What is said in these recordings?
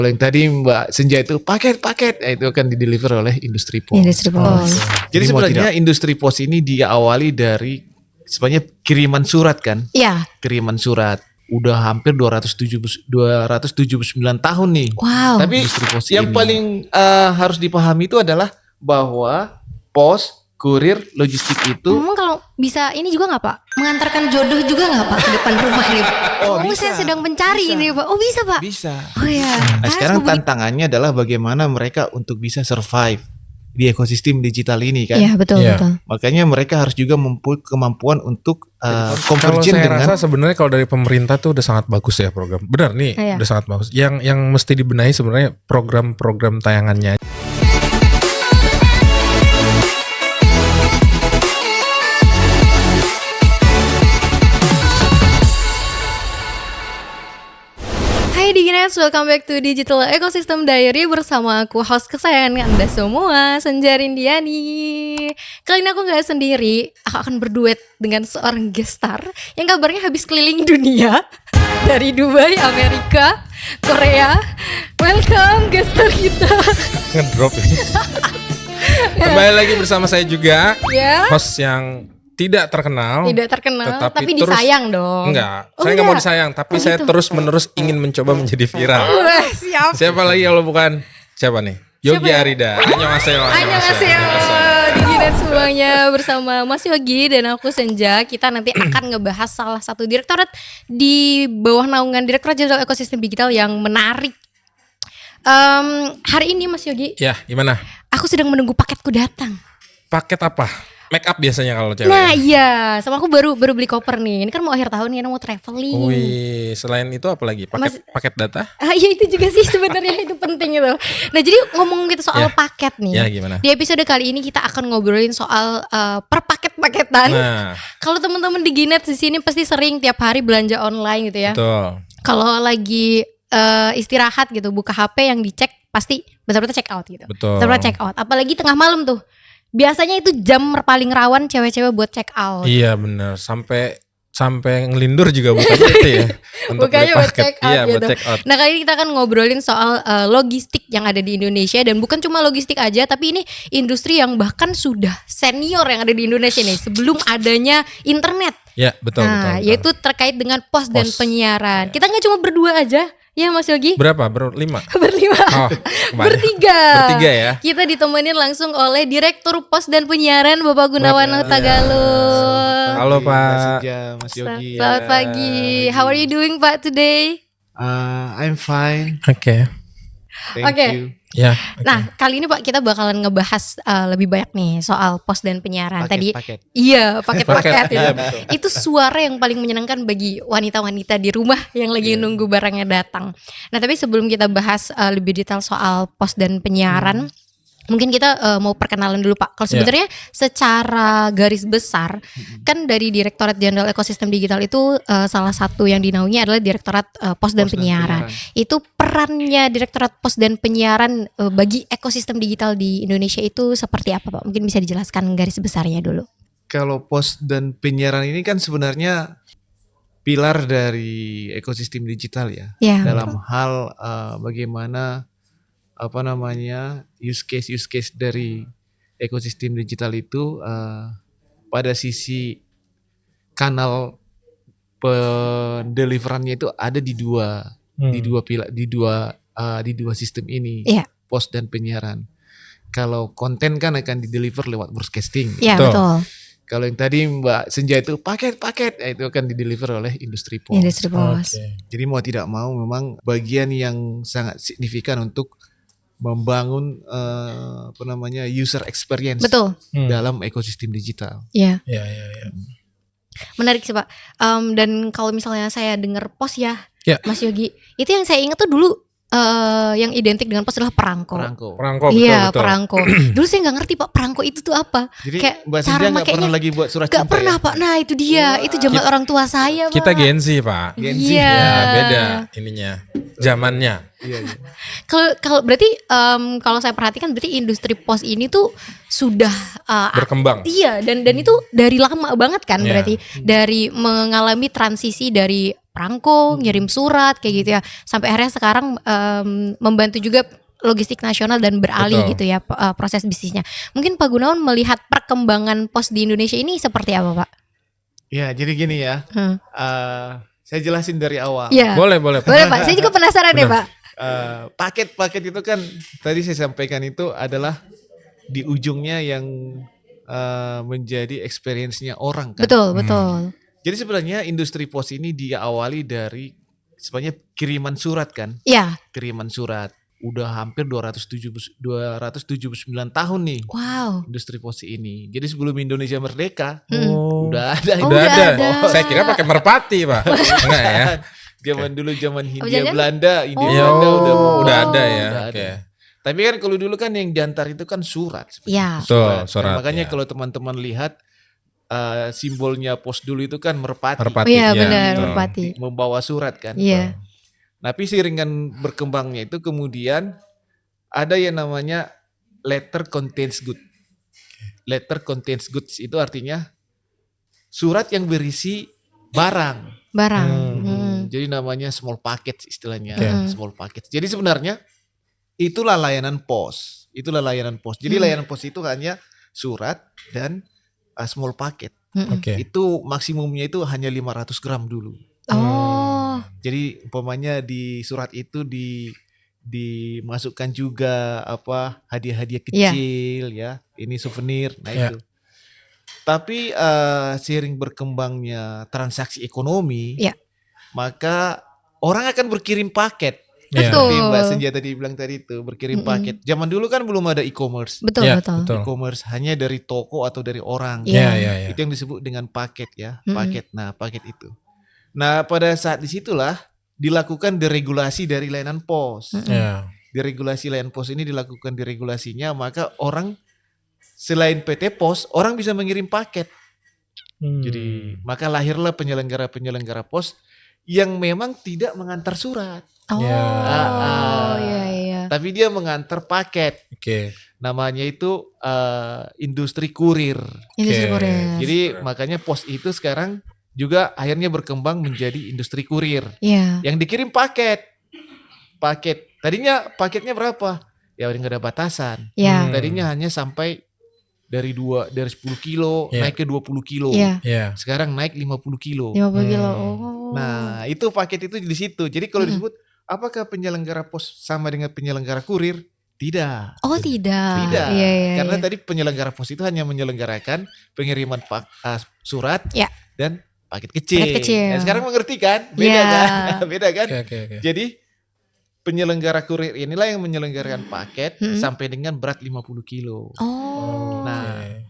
Kalau yang tadi Mbak Senja itu paket-paket, itu akan dideliver oleh Industri Pos. Industri Pos. Jadi sebenarnya Industri Pos ini diawali dari sebenarnya kiriman surat kan? Iya. Kiriman surat. Udah hampir 279 tahun nih. Wow. Tapi yang paling harus dipahami itu adalah bahwa pos, kurir, logistik itu. Ngomong kalau bisa ini juga nggak Pak? Mengantarkan jodoh juga nggak Pak ke depan rumah nih? Bisa. Saya sedang mencari ini Pak. Oh bisa Pak? Bisa. Oh ya. Nah sekarang tantangannya adalah bagaimana mereka untuk bisa survive di ekosistem digital ini kan. Iya betul. Makanya mereka harus juga mempunyai kemampuan untuk kalau convergent saya dengan. rasa sebenarnya kalau dari pemerintah tuh udah sangat bagus ya program. Benar nih, udah sangat bagus. Yang mesti dibenahi sebenarnya program-program tayangannya. Hai Diginers, welcome back to Digital Ecosystem Diary bersama aku host kesayangan Anda semua, Senja Rindiani. Kali ini aku gak sendiri, aku akan berduet dengan seorang guest star yang kabarnya habis keliling dunia dari Dubai, Amerika, Korea. Welcome guest star kita. Ngedrop ini. Kembali lagi bersama saya juga, host yang tidak terkenal, tapi disayang dong. Enggak, saya nggak mau disayang, tapi saya terus-menerus ingin mencoba menjadi viral. Siap. Siapa lagi kalau bukan siapa nih? Yogi Arida. Annyeonghaseyo. Diginet semuanya bersama Mas Yogi dan aku Senja. Kita nanti akan ngebahas salah satu direktorat di bawah naungan Direktorat Jenderal Ekosistem Digital yang menarik. Hari ini Mas Yogi. Ya, gimana? Aku sedang menunggu paketku datang. Paket apa? Make up biasanya kalau cewek. Nah iya, sama aku baru beli koper nih. Ini kan mau akhir tahun ya, mau traveling. Wih, selain itu apa lagi? Paket data? Iya itu juga sih sebenarnya itu penting itu. Nah jadi ngomong gitu soal paket nih. Ya gimana? Di episode kali ini kita akan ngobrolin soal per paket-paketan. Nah. Kalau teman-teman di Ginet di sini pasti sering tiap hari belanja online gitu ya. Betul. Kalau lagi istirahat gitu, buka HP yang dicek pasti benar-benar check out gitu. Betul. Benar-benar check out. Apalagi tengah malam tuh. Biasanya itu jam paling rawan cewek-cewek buat check out. Iya benar, sampai ngelindur juga bukannya itu ya. Untuk bukanya buat check out iya, gitu. Buat check out. Nah kali ini kita akan ngobrolin soal logistik yang ada di Indonesia. Dan bukan cuma logistik aja, tapi ini industri yang bahkan sudah senior yang ada di Indonesia nih sebelum adanya internet. Ya betul. Nah betul. Yaitu terkait dengan pos dan penyiaran. Kita gak cuma berdua aja. Ya Mas Yogi? Berapa? Berlima? Berlima. Oh, Bertiga ya. Kita ditemenin langsung oleh Direktur Pos dan Penyiaran Bapak Gunawan Hutagalung. Halo Pak. Mas Yogi. Selamat pagi. How are you doing Pak today? I'm fine. Oke. Thank you. Ya. Nah kali ini Pak kita bakalan ngebahas lebih banyak nih soal pos dan penyiaran. Paket. Iya paket-paket itu. Iya, Itu suara yang paling menyenangkan bagi wanita-wanita di rumah yang lagi nunggu barangnya datang. Nah tapi sebelum kita bahas lebih detail soal pos dan penyiaran, mungkin kita mau perkenalan dulu Pak. Kalau sebenarnya secara garis besar kan dari Direktorat Jenderal Ekosistem Digital itu salah satu yang dinaungi adalah Direktorat Pos dan Penyiaran. Itu perannya Direktorat Pos dan Penyiaran bagi ekosistem digital di Indonesia itu seperti apa Pak? Mungkin bisa dijelaskan garis besarnya dulu. Kalau pos dan penyiaran ini kan sebenarnya pilar dari ekosistem digital ya. Dalam hal bagaimana use case dari ekosistem digital itu pada sisi kanal pendeliverannya itu ada di dua sistem ini, pos dan penyiaran. Kalau konten kan akan dideliver lewat broadcasting. Iya betul. Kalau yang tadi Mbak Senja itu paket-paket, itu akan dideliver oleh Industri Pos. Okay. Jadi mau tidak mau memang bagian yang sangat signifikan untuk membangun user experience dalam ekosistem digital. Iya. Ya. Menarik sih Pak. Dan kalau misalnya saya dengar pos ya, Mas Yogi, itu yang saya ingat tuh dulu yang identik dengan pos adalah perangko. Iya, betul. Perangko. Dulu saya nggak ngerti Pak, perangko itu tuh apa. Jadi kayak Mbak Senja nggak pernah lagi buat surat cinta. Nggak pernah Pak. Nah itu dia, itu zaman orang tua saya Pak. Kita Gen Z Pak. Iya. Ya, beda ininya, zamannya. Iya. Kalau berarti kalau saya perhatikan berarti industri pos ini tuh sudah berkembang. Iya, dan itu dari lama banget kan berarti dari mengalami transisi dari perangko, ngirim surat kayak gitu ya. Sampai akhirnya sekarang membantu juga logistik nasional dan beralih gitu ya proses bisnisnya. Mungkin Pak Gunawan melihat perkembangan pos di Indonesia ini seperti apa, Pak? Ya, jadi gini ya. Saya jelasin dari awal. Ya. Boleh Pak. Saya juga penasaran deh, Pak. Paket-paket itu kan tadi saya sampaikan itu adalah di ujungnya yang menjadi experience-nya orang kan. Betul. Jadi sebenarnya industri pos ini diawali dari sebenarnya kiriman surat kan. Iya. Kiriman surat. Udah hampir 279 tahun nih. Wow. Industri pos ini. Jadi sebelum Indonesia merdeka udah ada. Udah ada. Saya kira pakai merpati, Pak. Enggak ya. Zaman dulu zaman Hindia jangan? Belanda, udah ada ya. Oke. Tapi kan kalau dulu kan yang diantar itu kan surat. Iya. Surat. Makanya kalau teman-teman lihat simbolnya pos dulu itu kan merpati. Oh iya benar, betul. merpati. Membawa surat kan. Iya. Tapi seiringan berkembangnya itu kemudian ada yang namanya letter contains goods. Letter contains goods itu artinya surat yang berisi barang. Jadi namanya small package istilahnya, small package. Jadi sebenarnya itulah layanan pos. Jadi layanan pos itu hanya surat dan small packet. Itu maksimumnya itu hanya 500 gram dulu. Jadi umpamanya di surat itu dimasukkan juga hadiah-hadiah kecil ya. Ini souvenir. Nah itu. Tapi seiring berkembangnya transaksi ekonomi, maka orang akan berkirim paket. Seperti Mbak Senja tadi bilang tadi itu berkirim paket. Zaman dulu kan belum ada e-commerce. Betul. E-commerce hanya dari toko atau dari orang. Itu yang disebut dengan paket ya. Paket. Nah paket itu. Nah pada saat disitulah dilakukan deregulasi dari layanan pos. Deregulasi layanan pos ini dilakukan deregulasinya, maka orang selain PT Pos, orang bisa mengirim paket. Jadi maka lahirlah penyelenggara-penyelenggara pos yang memang tidak mengantar surat. Tapi dia mengantar paket. Namanya itu industri kurir. Jadi makanya pos itu sekarang juga akhirnya berkembang menjadi industri kurir. Yang dikirim paket. Tadinya paketnya berapa? Ya nggak ada batasan. Tadinya hanya sampai dari 10 kilo naik ke 20 kilo. Sekarang naik 50 kilo. Nah, itu paket itu di situ. Jadi kalau disebut apakah penyelenggara pos sama dengan penyelenggara kurir? Tidak. Oh, tidak. Karena tadi penyelenggara pos itu hanya menyelenggarakan pengiriman surat dan paket kecil. Nah, sekarang mengerti kan? Beda kan? Jadi penyelenggara kurir inilah yang menyelenggarakan paket sampai dengan berat 50 kilo.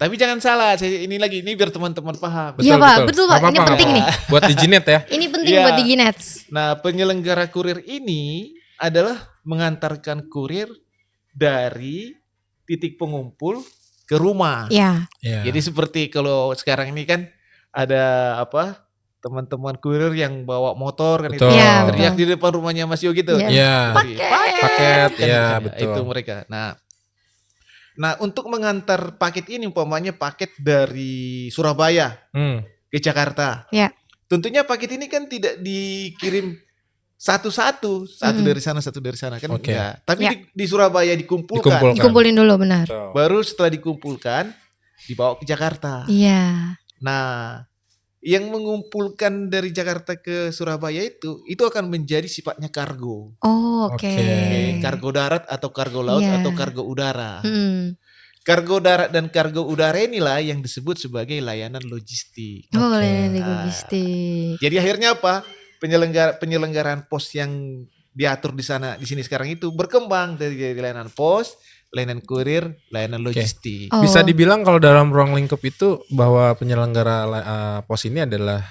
Tapi jangan salah, ini biar teman-teman paham. Iya Pak, betul Pak, ini penting nih. Buat Diginet ya. Ini penting buat Diginet. Nah penyelenggara kurir ini adalah mengantarkan kurir dari titik pengumpul ke rumah. Jadi seperti kalau sekarang ini kan ada teman-teman kurir yang bawa motor kan itu teriak di depan rumahnya Mas Yogi tuh. Paket. Betul. Itu mereka. Nah, untuk mengantar paket ini umpamanya paket dari Surabaya ke Jakarta. Tentunya paket ini kan tidak dikirim satu-satu, satu dari sana kan enggak. Tapi di Surabaya dikumpulin dulu benar. Baru setelah dikumpulkan dibawa ke Jakarta. Nah, yang mengumpulkan dari Jakarta ke Surabaya itu akan menjadi sifatnya kargo. Kargo darat atau kargo laut atau kargo udara. Kargo darat dan kargo udara inilah yang disebut sebagai layanan logistik. Layanan logistik. Jadi akhirnya apa? Penyelenggaraan pos yang diatur di sini sekarang itu berkembang dari layanan pos, layanan kurir, layanan logistik. Bisa dibilang kalau dalam ruang lingkup itu bahwa penyelenggara pos ini adalah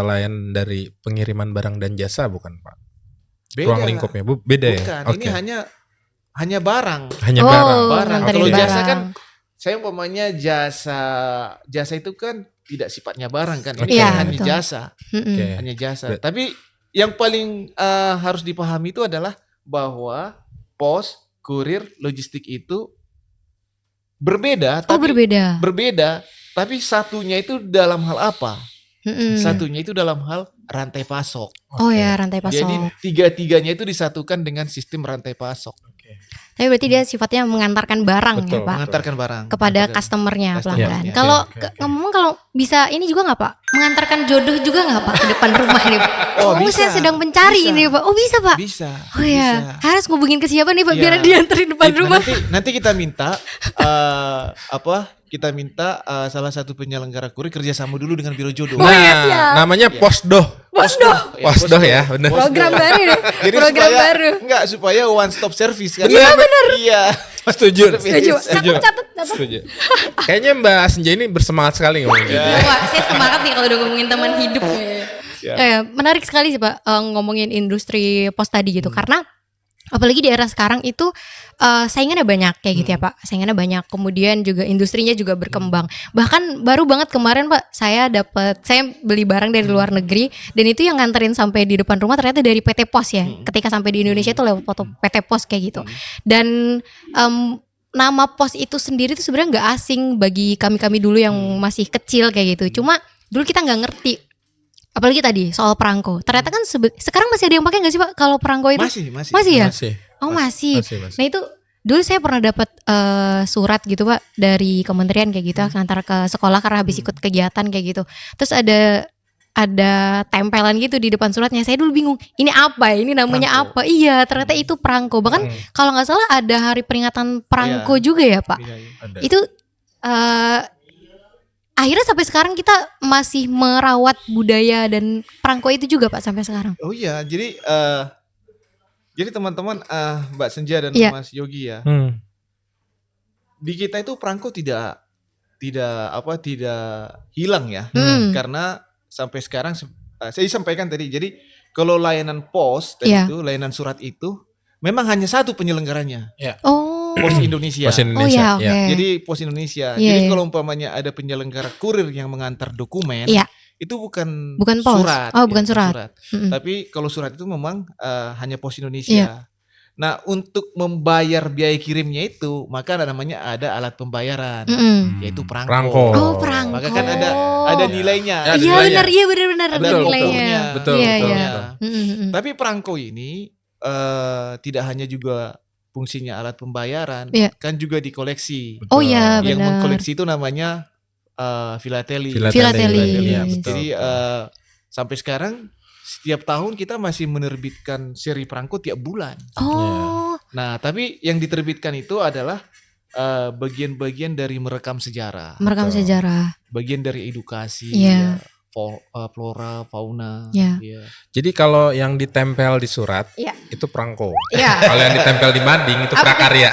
layan dari pengiriman barang dan jasa, bukan Pak? Ruang lingkupnya beda ya? Bukan, ini hanya barang. Barang. Kalau jasa kan, saya umpamanya jasa itu kan tidak sifatnya barang kan, ini hanya jasa. Hanya jasa. Tapi yang paling harus dipahami itu adalah bahwa pos, kurir, logistik itu berbeda. Berbeda. Tapi satunya itu dalam hal apa? Satunya itu dalam hal rantai pasok. Oh ya, rantai pasok. Jadi tiga-tiganya itu disatukan dengan sistem rantai pasok. Tapi berarti dia sifatnya mengantarkan barang ya Betul, Pak Mengantarkan barang kepada mengantarkan customernya customernya. pelanggan. Iya. Kalau Oke. ngomong kalau bisa ini juga nggak Pak? Mengantarkan jodoh juga nggak Pak ke depan rumah nih Pak? Oh, Oh, bisa. saya sedang mencari Bisa. ini Pak. Oh bisa Pak. Bisa. Oh ya, bisa. harus ngubungin ke siapa nih Pak Iya. biar dianterin depan Nah, rumah? nanti kita minta kita minta salah satu penyelenggara kurir kerjasama dulu dengan Biro Jodoh. Oh, iya, siap. namanya Posdoh. Posdoh ya, benar. Program baru nih. Jadi Program supaya, baru. Enggak, supaya one stop service kan. Bener. Iya. Setuju. Setuju. Setuju. Catat. Setuju. Kayaknya Mbak Senja ini bersemangat sekali ngomong gitu. Wah, saya semangat nih kalau udah ngomongin teman hidup. Ya. Menarik sekali sih Pak ngomongin industri pos tadi gitu karena apalagi di era sekarang itu saingannya banyak kayak gitu ya Pak. Saingannya banyak. Kemudian juga industrinya juga berkembang. Bahkan baru banget kemarin Pak saya beli barang dari luar negeri dan itu yang nganterin sampai di depan rumah ternyata dari PT Pos ya. Ketika sampai di Indonesia itu lewat foto PT Pos kayak gitu. Dan nama pos itu sendiri tuh sebenarnya nggak asing bagi kami dulu yang masih kecil kayak gitu. Cuma dulu kita nggak ngerti. Apalagi tadi soal perangko. Ternyata kan sekarang masih ada yang pakai nggak sih Pak kalau perangko itu? Masih ya? Masih. Oh masih. Masih. Nah itu dulu saya pernah dapat surat gitu Pak dari kementerian kayak gitu antar ke sekolah karena habis ikut kegiatan kayak gitu. Terus ada tempelan gitu di depan suratnya. Saya dulu bingung. Ini apa? Ini namanya Perangko. apa? Iya, ternyata itu perangko. Bahkan kalau nggak salah ada hari peringatan perangko Iya. juga ya Pak. Iya, iya. Ada. Itu akhirnya sampai sekarang kita masih merawat budaya dan perangko itu juga Pak sampai sekarang. Oh iya, jadi teman-teman Mbak Senja dan Iya. Mas Yogi ya. Di kita itu perangko tidak hilang ya. Karena sampai sekarang saya sampaikan tadi. Jadi kalau layanan pos tadi Iya. itu, layanan surat itu memang hanya satu penyelenggaranya, Oh. Pos Indonesia. Pos Indonesia. Oh ya, oke. ya. Jadi Pos Indonesia. Iya, Jadi iya. kalau umpamanya ada penyelenggara kurir yang mengantar dokumen, Iya. itu bukan Pos. surat. Oh, ya, bukan surat. Mm-mm. Tapi kalau surat itu memang hanya Pos Indonesia. Iya. Nah, untuk membayar biaya kirimnya itu, maka namanya ada alat pembayaran, Mm-mm. yaitu perangko. Perangko. Oh, perangko. Maka kan ada nilainya. Ya, ada Iya nilainya. benar, iya benar-benar Ada ada nilainya. pokoknya. Betul, Iya, betul, iya. betul. Mm-mm. Tapi perangko ini tidak hanya juga fungsinya alat pembayaran, Iya. kan juga dikoleksi. Oh iya Yang benar. mengkoleksi itu namanya filateli. Filateli. Ya, betul. Jadi sampai sekarang setiap tahun kita masih menerbitkan seri perangko tiap bulan. Oh. Nah, tapi yang diterbitkan itu adalah bagian-bagian dari merekam sejarah, Merekam Betul. sejarah. bagian dari edukasi, Iya. flora, fauna. Iya. Iya. Jadi kalau yang ditempel di surat Iya. itu perangko. Iya. Kalau yang ditempel di mading itu Apa? prakarya.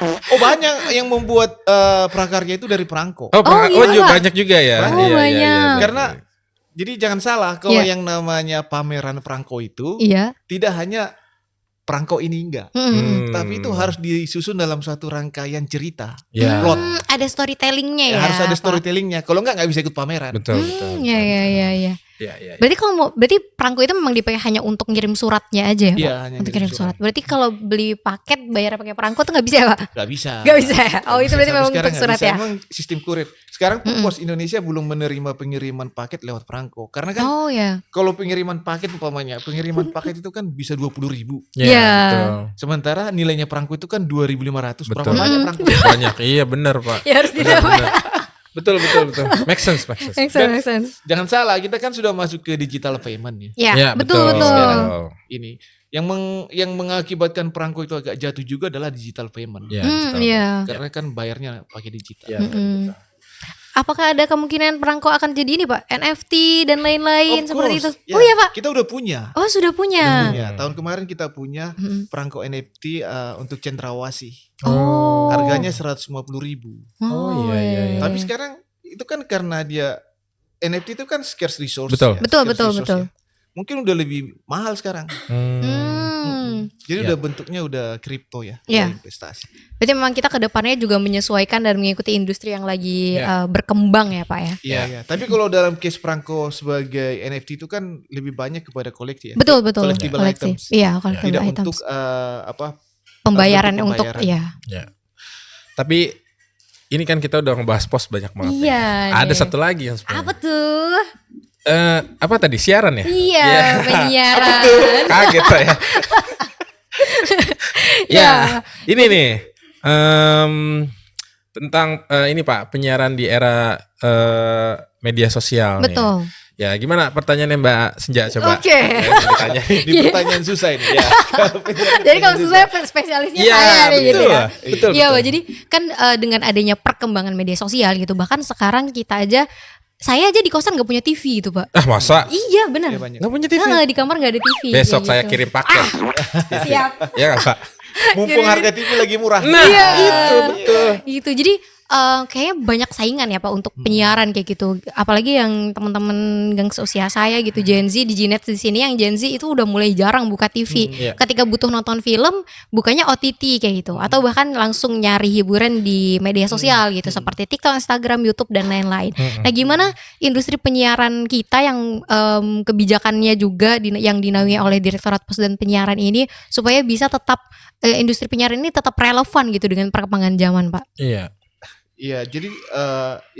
Oh, banyak yang membuat prakarya itu dari perangko. Oh, iya, juga Pak. banyak juga ya. Oh, Iya, iya, banyak. iya, betul. Karena jadi jangan salah kalau Iya. yang namanya pameran perangko itu Iya. tidak hanya perangko ini enggak, Mm-mm. tapi itu harus disusun dalam suatu rangkaian cerita. ya. plot. Ada storytellingnya ya. Harus ada Pak. storytellingnya. Kalau enggak bisa ikut pameran. Betul, betul. Iya, iya, iya, iya. Iya, iya. Berarti berarti perangko itu memang dipakai hanya untuk ngirim suratnya aja ya, Pak? Iya, hanya Untuk ngirim kirim surat. Berarti kalau beli paket bayar pakai perangko tuh nggak bisa ya, Pak? Nggak bisa. Nggak bisa ya? Oh, itu berarti Sampai memang sekarang untuk nggak surat bisa. ya? Memang sistem kurir. Sekarang pun Mm-mm. Pos Indonesia belum menerima pengiriman paket lewat perangko. Karena kan Oh ya. kalau pengiriman paket umpamanya, pengiriman paket itu kan bisa 20.000. Iya, Iya. betul. Sementara nilainya perangko itu kan 2.500. Berapa Betul. banyak perangko? Banyak. Iya, benar, Pak. Ya harus Benar, ditambah. benar. Betul, betul, betul. Make sense, make sense. Make sense, make sense. Jangan salah, kita kan sudah masuk ke digital payment ya. Ya, Iya, betul, betul. Sekarang ini yang mengakibatkan perangko itu agak jatuh juga adalah digital payment. Iya, betul. Iya. Karena kan bayarnya pakai digital. Iya, betul, Mm-mm. betul. Apakah ada kemungkinan perangko akan jadi ini, Pak? NFT dan lain-lain Of seperti itu? course. Ya, Oh iya, Pak. Kita udah punya. Oh, sudah punya. Punya. Tahun kemarin kita punya Mm-mm. perangko NFT untuk cendrawasih. Oh. Harganya 150.000. Oh, iya, iya. Tapi sekarang itu kan karena dia NFT itu kan scarce resource. Betul. ya, Betul, scarce betul, resource betul. ya. Mungkin udah lebih mahal sekarang. Jadi Ya. udah bentuknya udah kripto ya, Iya. udah investasi. Berarti memang kita ke depannya juga menyesuaikan dan mengikuti industri yang lagi Ya. berkembang ya, Pak ya. Iya, iya. Tapi kalau dalam case perangko sebagai NFT itu kan lebih banyak kepada koleksi ya. Betul, betul. Collectible Koleksi. items. Iya, collectible Tidak items. untuk Pembayaran bentuk untuk pembayaran. ya. Tapi ini kan kita udah ngebahas pos banyak banget. Iya. Ada nih. satu lagi yang sebenarnya. Apa tuh? Apa tadi siaran ya? Iya, penyiaran. Kaget saya. Ya, ini nih tentang ini Pak, penyiaran di era media sosial. Betul. Nih. Ya, gimana pertanyaannya Mbak Senja coba? Oke. Ditanya. Ini pertanyaan susah ini ya. Jadi kalau susah spesialisnya Iya, saya nih gitu betul. ya. Betul, Iya, betul. Pak. Jadi kan dengan adanya perkembangan media sosial gitu, bahkan sekarang saya aja di kosan nggak punya TV gitu, Pak. Ah, masa? Iya, benar. Iya, banyak. Nggak punya TV? Nah, di kamar nggak ada TV. Besok kayak saya gitu. kirim paket. Siap. Ya nggak, Pak? Mumpung harga TV lagi murah. Nah, Iya. itu betul. Gitu. Jadi kayaknya banyak saingan ya Pak untuk penyiaran kayak gitu. Apalagi yang teman-teman gang seusia saya gitu, Gen Z di Gnet di sini yang Gen Z itu udah mulai jarang buka TV. Iya. Ketika butuh nonton film, bukanya OTT kayak gitu, atau bahkan langsung nyari hiburan di media sosial gitu, seperti TikTok, Instagram, YouTube dan lain-lain. Nah, gimana industri penyiaran kita yang kebijakannya juga yang dinaungi oleh Direktorat Pos dan Penyiaran ini supaya bisa tetap industri penyiaran ini tetap relevan gitu dengan perkembangan zaman, Pak. Iya. Iya, jadi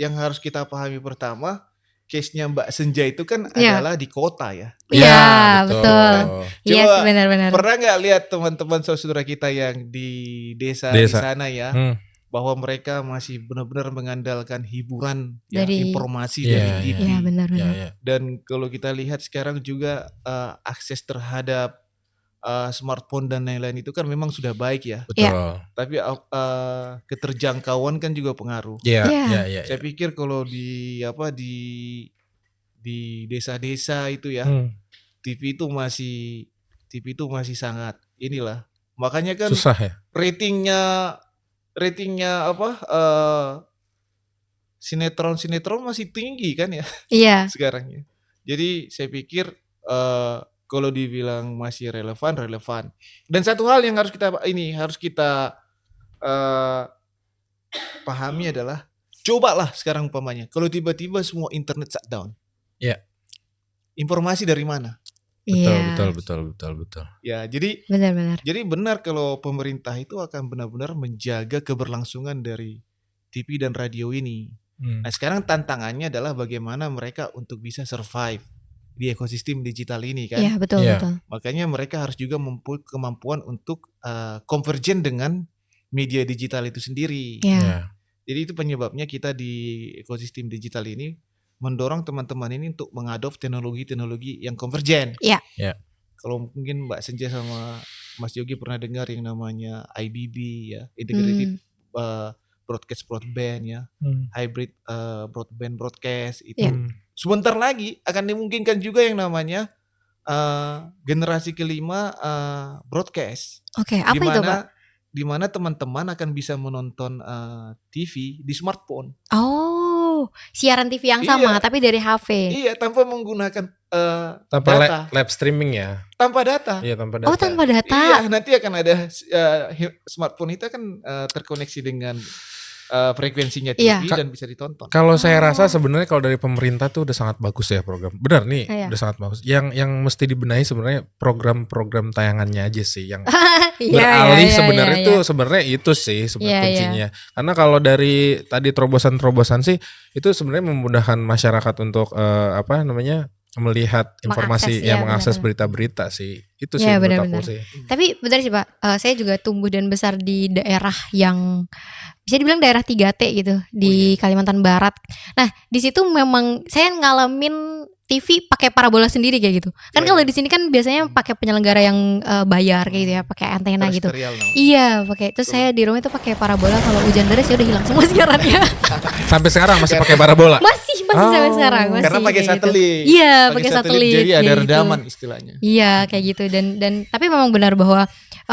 yang harus kita pahami pertama, case-nya Mbak Senja itu kan Iya. adalah di kota ya. Iya, betul. Yes, Coba, benar-benar. Pernah nggak lihat teman-teman saudara kita yang di desa di sana ya, bahwa mereka masih benar-benar mengandalkan hiburan ya, Dari- informasi Iya, dari iya. TV. Iya, benar-benar. Ya. Dan kalau kita lihat sekarang juga akses terhadap smartphone dan lain-lain itu kan memang sudah baik ya. Betul. Tapi keterjangkauan kan juga pengaruh. Iya, Iya. iya. Saya pikir kalau di desa-desa itu ya, TV itu masih sangat inilah. Makanya kan Susah ya. ratingnya sinetron masih tinggi kan ya Iya. sekarang ya. Jadi saya pikir kalau dibilang masih relevan. Dan satu hal yang harus kita pahami adalah, cobalah sekarang umpamanya kalau tiba-tiba semua internet shutdown. Iya. Informasi dari mana? Iya. Betul. Ya, jadi Benar-benar. benar kalau pemerintah itu akan benar-benar menjaga keberlangsungan dari TV dan radio ini. Nah, sekarang tantangannya adalah bagaimana mereka untuk bisa survive di ekosistem digital ini kan. Iya, betul, Iya. betul. Makanya mereka harus juga mempunyai kemampuan untuk konvergen dengan media digital itu sendiri. Iya. Iya. Jadi itu penyebabnya kita di ekosistem digital ini mendorong teman-teman ini untuk mengadop teknologi-teknologi yang konvergen. Iya. Iya. Kalau mungkin Mbak Senja sama Mas Yogi pernah dengar yang namanya IBB ya, Integrated Broadcast Broadband ya, Hybrid Broadband itu. Iya. Sebentar lagi akan dimungkinkan juga yang namanya generasi kelima broadcast. Oke, apa itu, Pak? Di mana teman-teman akan bisa menonton TV di smartphone. Oh, siaran TV yang sama Iya. tapi dari HP. Iya, tanpa menggunakan Tanpa data. live streaming ya. Tanpa data. Iya, tanpa data. Oh, tanpa data. Iya, nanti akan ada smartphone itu akan terkoneksi dengan frekuensinya TV Iya. dan bisa ditonton. Kalau saya Oh. rasa sebenarnya kalau dari pemerintah tuh udah sangat bagus ya program. Benar nih, Iya. udah sangat bagus. Yang mesti dibenahi sebenarnya program-program tayangannya aja sih yang Iya, beralih iya, sebenarnya iya, itu iya. sebenarnya itu sih Iya, sebenarnya iya. kuncinya. Karena kalau dari tadi terobosan-terobosan sih itu sebenarnya memudahkan masyarakat untuk melihat informasi Mengakses, ya, mengakses benar-benar. berita-berita sih. Itu sih Iya, menurut aku benar-benar. sih. Tapi benar sih, Pak. Saya juga tumbuh dan besar di daerah yang bisa dibilang daerah 3T gitu di Kalimantan Barat. Nah, di situ memang saya ngalamin TV pakai parabola sendiri kayak gitu. Kan Oh, kalau iya. di sini kan biasanya pakai penyelenggara yang bayar kayak gitu ya, pakai antena gitu. Terestrial namanya. Iya, pakai. Terus saya di rumah itu pakai parabola, kalau hujan deras ya udah hilang semua siarannya. Sampai sekarang masih pakai parabola. masih sampai sekarang masih. Karena pakai kayak gitu. satelit. Iya, pakai satelit. Jadi ada kayak gitu. redaman istilahnya. Iya, kayak gitu dan tapi memang benar bahwa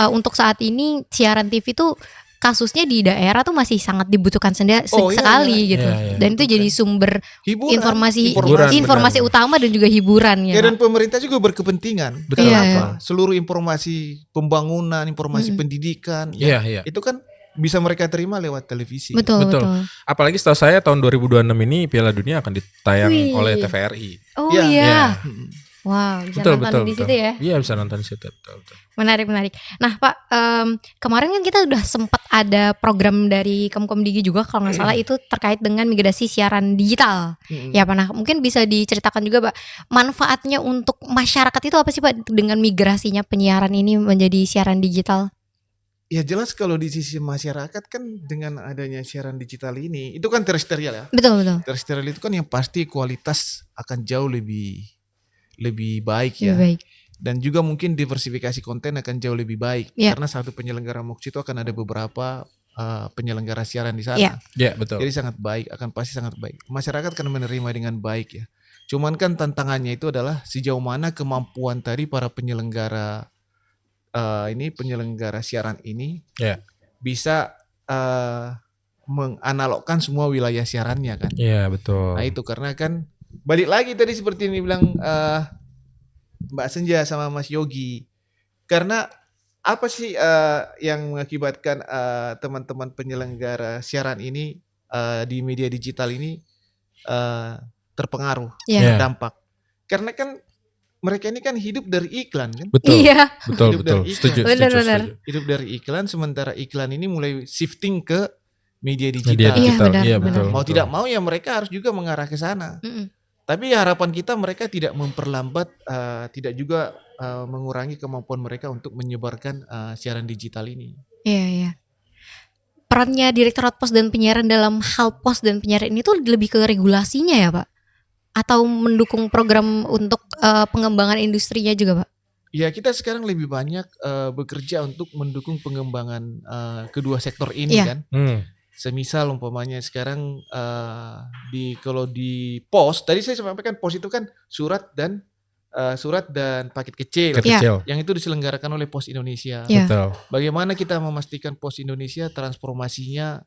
untuk saat ini siaran TV tuh kasusnya di daerah tuh masih sangat dibutuhkan Oh, iya, sekali iya. gitu. Iya, iya. Dan itu jadi sumber Hiburan. informasi benar. utama dan juga hiburan Ya, ya. dan pemerintah juga berkepentingan. Betul. Kenapa? Seluruh informasi pembangunan, informasi pendidikan, ya, Iya. itu kan bisa mereka terima lewat televisi. Betul, Betul. betul. Apalagi setahu saya tahun 2026 ini Piala Dunia akan ditayang Wih. oleh TVRI. Oh Iya, iya. Mm. Wow, bisa Betul, nonton betul, di betul. situ ya. Iya, bisa nonton di situ. Betul, betul. Menarik. Nah Pak, kemarin kan kita udah sempat ada program dari Kemkomdigi juga kalau nggak salah itu terkait dengan migrasi siaran digital. Ya Pak, nah mungkin bisa diceritakan juga Pak, manfaatnya untuk masyarakat itu apa sih Pak dengan migrasinya penyiaran ini menjadi siaran digital? Ya jelas kalau di sisi masyarakat kan dengan adanya siaran digital ini, itu kan terestrial ya. Betul. Terestrial itu kan yang pasti kualitas akan jauh lebih baik Lebih ya. baik. Dan juga mungkin diversifikasi konten akan jauh lebih baik. Ya. Karena satu penyelenggara MOOCs itu akan ada beberapa penyelenggara siaran di sana. Ya. Iya, betul. Jadi sangat baik, akan pasti sangat baik. Masyarakat akan menerima dengan baik ya. Cuman kan tantangannya itu adalah sejauh mana kemampuan tadi para penyelenggara penyelenggara siaran ini Ya. bisa menganalogkan semua wilayah siarannya kan. Iya, betul. Nah itu karena kan balik lagi tadi seperti ini bilang Mbak Senja sama Mas Yogi. Karena apa sih yang mengakibatkan teman-teman penyelenggara siaran ini di media digital ini terpengaruh, Iya. terdampak. Karena kan mereka ini kan hidup dari iklan kan. Betul. Iya. Betul, Hidup betul. dari Setuju, iklan. setuju, Benar-benar. setuju. Hidup dari iklan, sementara iklan ini mulai shifting ke media Media digital. Iya, digital. benar, Iya, benar. betul. Mau betul. tidak mau ya mereka harus juga mengarah ke sana. Mm-mm. Tapi harapan kita mereka tidak memperlambat, tidak juga mengurangi kemampuan mereka untuk menyebarkan siaran digital ini. Iya. Perannya Direktorat Pos dan Penyiaran dalam hal pos dan penyiaran ini tuh lebih ke regulasinya ya Pak? Atau mendukung program untuk pengembangan industrinya juga Pak? Ya kita sekarang lebih banyak bekerja untuk mendukung pengembangan kedua sektor ini Iya. kan. Semisal umpamanya sekarang kalau di pos, tadi saya sampaikan pos itu kan surat dan paket kecil. Paket kecil. Yang itu diselenggarakan oleh Pos Indonesia. Iya. Betul. Bagaimana kita memastikan Pos Indonesia transformasinya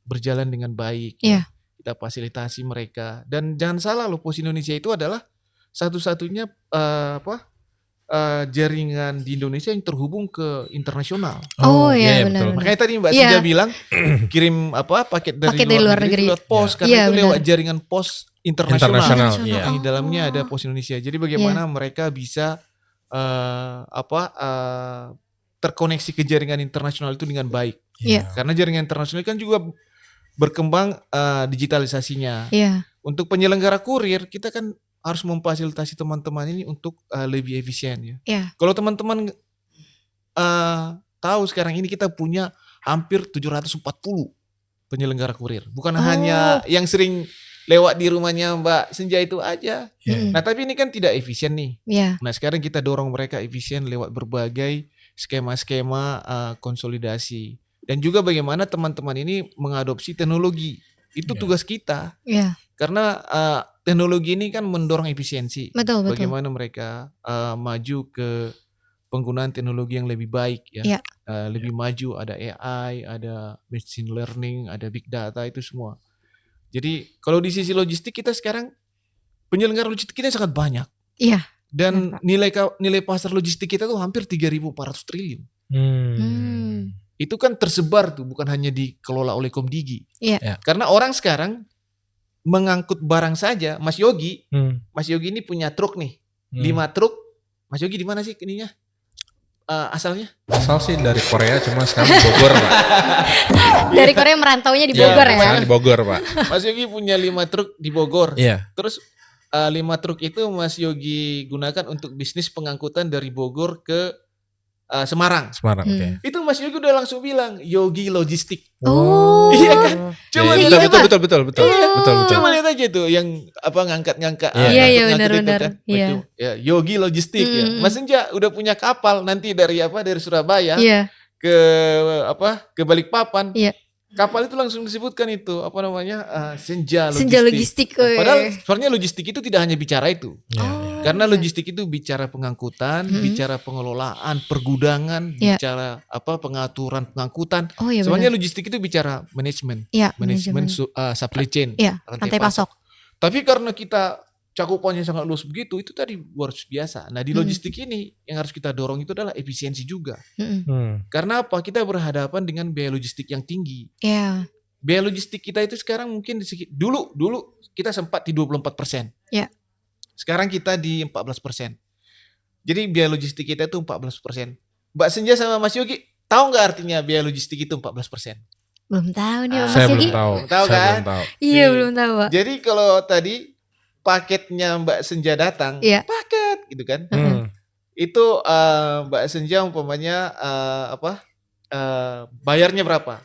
berjalan dengan baik. Iya. Kita fasilitasi mereka. Dan jangan salah loh, Pos Indonesia itu adalah satu-satunya jaringan di Indonesia yang terhubung ke internasional. Oh, iya, betul. benar. Makanya tadi Mbak Iya. Sinja bilang kirim paket dari luar negeri lewat pos, karena Iya, itu benar. lewat jaringan pos internasional. Internasional. Internasional. Iya. Di dalamnya ada Pos Indonesia. Jadi bagaimana mereka bisa terkoneksi ke jaringan internasional itu dengan baik. Iya. Karena jaringan internasional kan juga berkembang digitalisasinya. Iya. Untuk penyelenggara kurir kita kan harus memfasilitasi teman-teman ini untuk lebih efisien ya. Iya. Kalau teman-teman tahu sekarang ini kita punya hampir 740 penyelenggara kurir. Bukan hanya yang sering lewat di rumahnya Mbak Senja itu aja. Iya. Nah tapi ini kan tidak efisien nih. Iya. Nah sekarang kita dorong mereka efisien lewat berbagai skema-skema konsolidasi. Dan juga bagaimana teman-teman ini mengadopsi teknologi. Itu tugas kita. Iya. Karena teknologi ini kan mendorong efisiensi. Betul. Bagaimana mereka maju ke penggunaan teknologi yang lebih baik ya. Iya. Lebih maju, ada AI, ada machine learning, ada big data, itu semua. Jadi kalau di sisi logistik kita sekarang penyelenggara logistik kita sangat banyak. Iya. Dan nilai pasar logistik kita tuh hampir 3.400 triliun. Itu kan tersebar tuh, bukan hanya dikelola oleh Komdigi. Iya. Karena orang sekarang mengangkut barang saja, Mas Yogi ini punya truk nih, 5 truk. Mas Yogi di mana sih ininya? Asalnya? Asal sih dari Korea, cuma sekarang di Bogor, Pak. Dari Korea merantaunya di Bogor ya. Sekarang di Bogor, Pak. Mas Yogi punya 5 truk di Bogor. Iya. Terus 5 truk itu Mas Yogi gunakan untuk bisnis pengangkutan dari Bogor ke Semarang. Semarang, oke. Itu Mas Yogi udah langsung bilang Yogi Logistik. Oh. Iya kan? Coba Iya, lihat, betul. Betul. coba lihat aja tuh yang ngangkat-ngangkat. Iya, ngangkut itu benar. kan. Iya. Itu, ya, Yogi Logistik ya. Mas Senja udah punya kapal nanti dari Surabaya Iya. ke Balikpapan. Iya. Kapal itu langsung disebutkan itu Senja Logistik. Senja Logistik. Padahal sebenarnya logistik itu tidak hanya bicara itu. Iya. Karena logistik itu bicara pengangkutan, bicara pengelolaan, pergudangan, bicara pengaturan pengangkutan. Oh iya, Sebenarnya benar. logistik itu bicara manajemen, Iya, manajemen supply chain, Iya, rantai pasok. Tapi karena kita cakupannya sangat luas begitu, itu tadi luar biasa. Nah di logistik ini yang harus kita dorong itu adalah efisiensi juga. Karena apa? Kita berhadapan dengan biaya logistik yang tinggi. Iya. Biaya logistik kita itu sekarang mungkin dulu kita sempat di 24%. Iya. Sekarang kita di 14%. Jadi biaya logistik kita itu 14%. Mbak Senja sama Mas Yogi, tahu nggak artinya biaya logistik itu 14%? Belum tahu nih Mas Saya Yogi. belum tahu. Belum tahu Saya kan? belum tahu. Iya Nih. belum tahu Pak. Jadi kalau tadi paketnya Mbak Senja datang, Iya. paket gitu kan. Itu Mbak Senja umpamanya bayarnya berapa?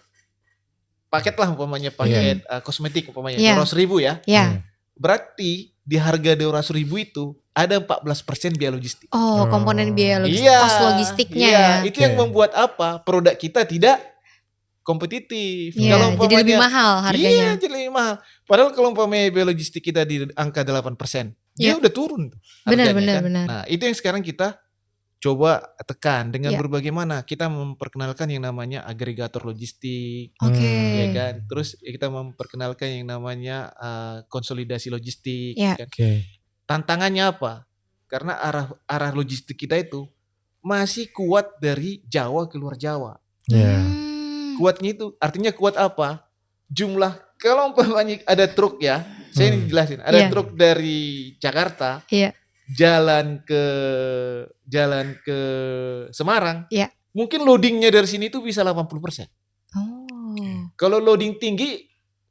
Paket lah umpamanya paket kosmetik umpamanya Iya. 200.000 ya. Ya. Berarti di harga 200.000 itu ada 14% biaya logistik. Oh, komponen biaya logistik, Iya, kos logistiknya iya, ya. itu yang membuat apa? Produk kita tidak kompetitif. Iya, Kalau jadi lebih umpamanya mahal iya, harganya. jadi lebih mahal. Padahal kalau umpamanya biaya logistik kita di angka 8%, dia Iya. udah turun tuh Benar, harganya benar, kan. benar. Nah, itu yang sekarang kita coba tekan dengan Iya. berbagai mana. Kita memperkenalkan yang namanya agregator logistik, Oke. ya kan. Terus kita memperkenalkan yang namanya konsolidasi logistik. Iya. Kan. Oke. Tantangannya apa? Karena arah logistik kita itu masih kuat dari Jawa ke luar Jawa. Ya. Kuatnya itu artinya kuat apa? Jumlah kalau umpamanya ada truk ya, saya ini jelasin. Ada Iya. truk dari Jakarta Iya. jalan ke Semarang. Iya. Mungkin loadingnya dari sini itu bisa 80%. Oh. Kalau loading tinggi,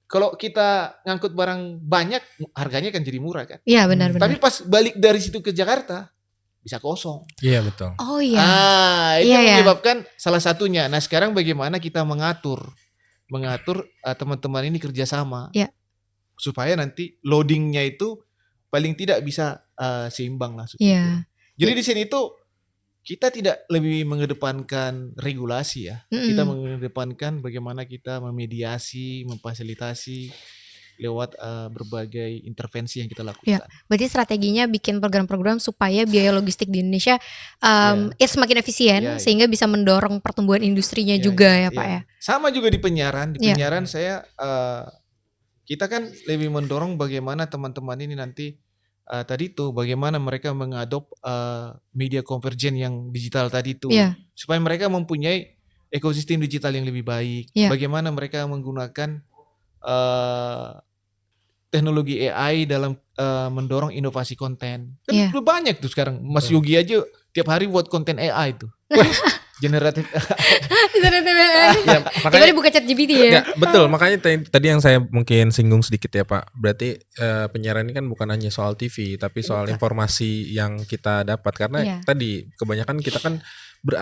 kalau kita ngangkut barang banyak, harganya kan jadi murah kan. Iya benar-benar. Tapi pas balik dari situ ke Jakarta, bisa kosong. Iya betul. Oh iya. Itu Iya, ya. menyebabkan salah satunya. Nah sekarang bagaimana kita mengatur teman-teman ini kerjasama. Iya. Supaya nanti loadingnya itu paling tidak bisa seimbang lah. Iya. Jadi di sini tuh kita tidak lebih mengedepankan regulasi ya. Kita mengedepankan bagaimana kita memediasi, memfasilitasi lewat berbagai intervensi yang kita lakukan. Iya. Berarti strateginya bikin program-program supaya biaya logistik di Indonesia semakin efisien Iya, iya. sehingga bisa mendorong pertumbuhan industrinya juga ya Pak ya. Sama juga di penyiaran. Di Iya. penyiaran saya kita kan lebih mendorong bagaimana teman-teman ini nanti tadi tuh bagaimana mereka mengadop media konvergen yang digital tadi itu Iya. supaya mereka mempunyai ekosistem digital yang lebih baik. Iya. Bagaimana mereka menggunakan teknologi AI dalam mendorong inovasi konten. Kan Iya. udah banyak tuh sekarang. Mas Yogi aja tiap hari buat konten AI tuh. Generatif. Ya, Coba dibuka chat GPT ya. Enggak, betul. Makanya tadi yang saya mungkin singgung sedikit ya Pak. Berarti penyiaran ini kan bukan hanya soal TV, tapi soal informasi yang kita dapat. Karena Iya. tadi kebanyakan kita kan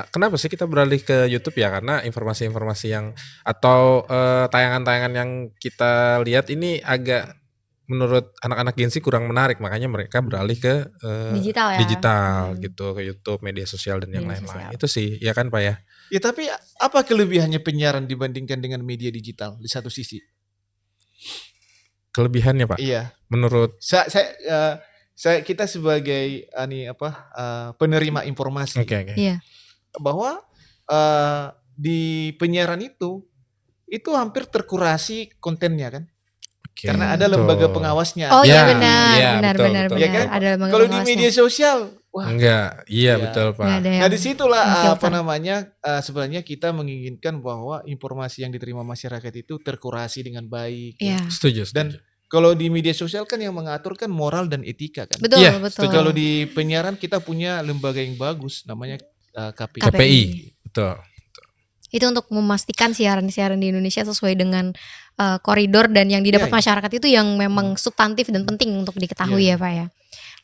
kenapa sih kita beralih ke YouTube ya? Karena informasi-informasi yang atau tayangan-tayangan yang kita lihat ini agak menurut anak-anak Gen Z kurang menarik, makanya mereka beralih ke Digital ya. digital gitu, ke YouTube, media sosial dan yang Media lain-lain. sosial. Itu sih, ya kan Pak ya? Ya tapi apa kelebihannya penyiaran dibandingkan dengan media digital di satu sisi? Kelebihannya Pak, Iya. menurut Saya kita sebagai penerima informasi Oke. Iya. bahwa di penyiaran itu hampir terkurasi kontennya kan. Oke, Karena ada betul. lembaga pengawasnya. Oh iya Ya, benar, iya, benar, betul, benar, betul. Ya benar. kan? Ada lembaga Kalau di pengawasnya. media sosial, wah. Enggak, iya Iya. betul Pak. Nggak ada Nah yang disitulah memfilter. sebenarnya kita menginginkan bahwa informasi yang diterima masyarakat itu terkurasi dengan baik. Iya. Setuju. Dan kalau di media sosial kan yang mengatur kan moral dan etika kan. Betul, Iya, betul. Kalau di penyiaran kita punya lembaga yang bagus namanya KPI. KPI, betul. Itu untuk memastikan siaran-siaran di Indonesia sesuai dengan koridor dan yang didapat Iya, iya. masyarakat itu yang memang substantif dan penting untuk diketahui Iya, ya Pak ya.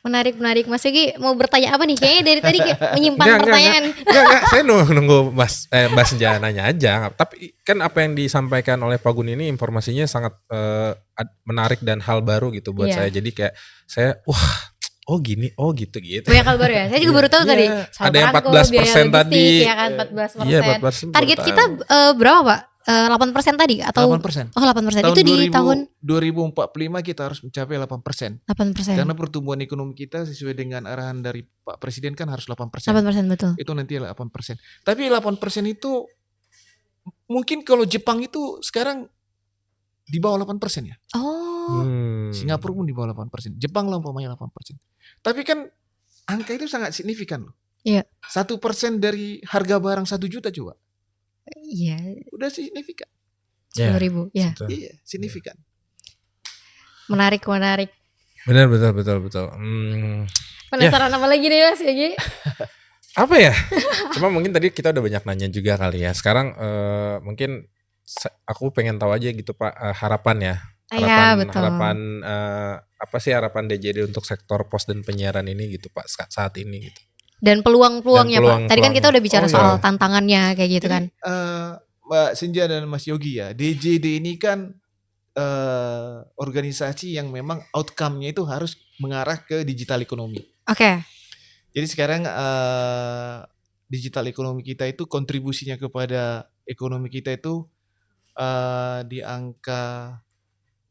Menarik Mas Yogi mau bertanya apa nih? Kayaknya dari tadi kayak menyimpan Enggak, pertanyaan. Enggak, saya nunggu Mbak Senja nanya aja. Tapi kan apa yang disampaikan oleh Pak Gun ini informasinya sangat menarik dan hal baru gitu buat Iya. saya. Jadi kayak saya oh gini, oh gitu. Banyak hal baru ya. Saya juga baru tahu Iya. tadi. Ada yang Perangko, 14% biaya logistik, tadi. ya kan 14%. Iya, 14%. Target baru kita tahu. berapa Pak? 8% tadi atau 8%. Oh 8%. Itu di tahun 2045 kita harus mencapai 8%. 8%. Karena pertumbuhan ekonomi kita sesuai dengan arahan dari Pak Presiden kan harus 8%. 8% betul. Itu nanti 8%. Tapi 8% itu mungkin kalau Jepang itu sekarang di bawah 8% ya. Oh. Singapura pun di bawah 8%. Jepang lah umpamanya 8%. Tapi kan angka itu sangat signifikan loh. Iya. 1% dari harga barang 1 juta coba. Iya, Udah signifikan. 10.000. Ya. Betul. Iya, signifikan. Menarik. Benar, betul. Penasaran apa lagi nih Mas Yogi? Apa ya? Cuma mungkin tadi kita udah banyak nanya juga kali ya. Sekarang mungkin aku pengen tahu aja gitu Pak, harapan ya. Iya, betul. Harapan apa sih harapan DJD untuk sektor pos dan penyiaran ini gitu Pak saat ini gitu. Dan peluang-peluangnya Dan Pak. Tadi kan kita udah bicara Oh, soal iya. tantangannya kayak gitu Jadi, kan. Mbak Senja dan Mas Yogi ya, DJD ini kan organisasi yang memang outcome-nya itu harus mengarah ke digital ekonomi. Oke. Jadi sekarang digital ekonomi kita itu kontribusinya kepada ekonomi kita itu di angka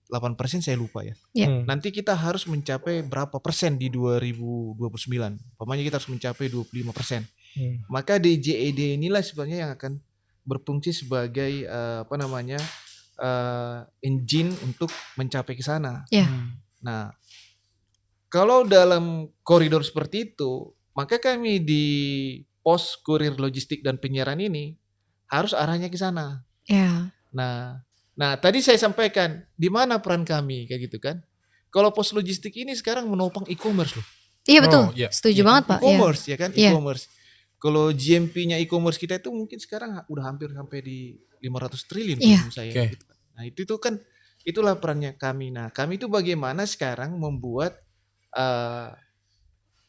8% saya lupa ya. Iya. Nanti kita harus mencapai berapa persen di 2029. Pokoknya kita harus mencapai 25%. Maka DJED inilah sebenarnya yang akan berfungsi sebagai engine untuk mencapai ke sana. Iya. Nah, kalau dalam koridor seperti itu, maka kami di pos kurir logistik dan penyiaran ini harus arahnya ke sana. Iya. Nah, tadi saya sampaikan di mana peran kami kayak gitu kan. Kalau pos logistik ini sekarang menopang e-commerce loh. Iya betul. Oh, iya. Setuju banget Pak. Iya. E-commerce ya kan, Iya. e-commerce. Kalau GMP-nya e-commerce kita itu mungkin sekarang udah hampir sampai di 500 triliun Iya. menurut saya. Oke. Gitu. Nah, itu tuh kan itulah perannya kami. Nah, kami itu bagaimana sekarang membuat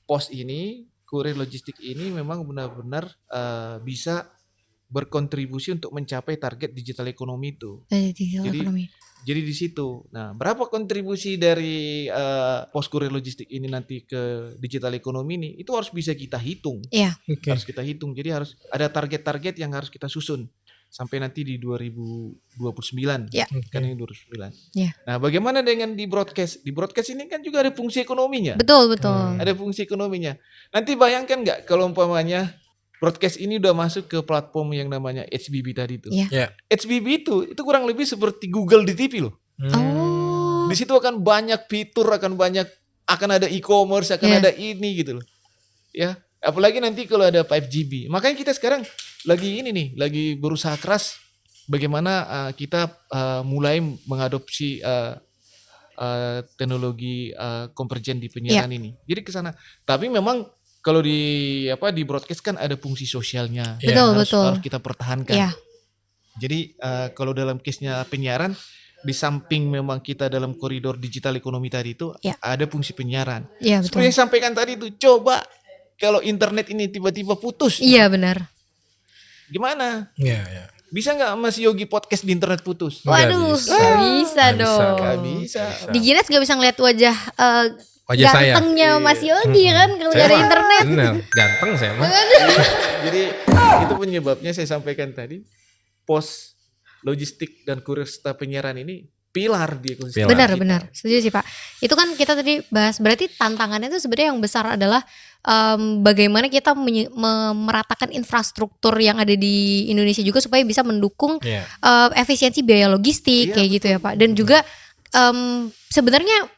pos ini, kurir logistik ini memang benar-benar bisa berkontribusi untuk mencapai target digital ekonomi itu. Digital Jadi- ekonomi. Jadi di situ. Nah, berapa kontribusi dari pos kurir logistik ini nanti ke digital ekonomi ini? Itu harus bisa kita hitung. Oke. Harus kita hitung. Jadi harus ada target-target yang harus kita susun sampai nanti di 2029. Ya. Kan ini 2029. Ya. Nah, bagaimana dengan di broadcast? Di broadcast ini kan juga ada fungsi ekonominya. Betul, betul. Ada fungsi ekonominya. Nanti bayangkan nggak kalau umpamanya broadcast ini udah masuk ke platform yang namanya HBB tadi itu. Iya. Ya. HBB itu kurang lebih seperti Google di TV loh. Oh. Di situ akan banyak fitur, akan ada e-commerce, akan Iya. ada ini gitu loh. Ya, apalagi nanti kalau ada 5GB. Makanya kita sekarang lagi berusaha keras bagaimana kita mulai mengadopsi teknologi konvergen di penyiaran ini. Jadi ke sana. Tapi memang kalau di broadcast kan ada fungsi sosialnya. Betul, harus, betul. harus kita pertahankan. Iya. Jadi kalau dalam case-nya penyiaran, di samping memang kita dalam koridor digital ekonomi tadi itu Ya. ada fungsi penyiaran. Iya, Seperti betul. yang sampaikan tadi itu, coba kalau internet ini tiba-tiba putus, Iya, benar. gimana? Iya. Bisa nggak Mas Yogi podcast di internet putus? Nggak Waduh, bisa. nggak bisa Nggak bisa. dong. Nggak bisa. Di Ginas nggak bisa ngeliat wajah Wajah saya. gantengnya Mas Yogi kan kalau Saya nggak ada mah internet. Bener, ganteng saya mah. Jadi itu penyebabnya saya sampaikan tadi, pos logistik dan kurir serta penyiaran ini pilar di ekosistem. Pilar. Benar. Setuju sih Pak. Itu kan kita tadi bahas, berarti tantangannya itu sebenarnya yang besar adalah bagaimana kita meratakan infrastruktur yang ada di Indonesia juga supaya bisa mendukung Iya. efisiensi biaya logistik Iya, kayak gitu ya Pak. Dan juga sebenarnya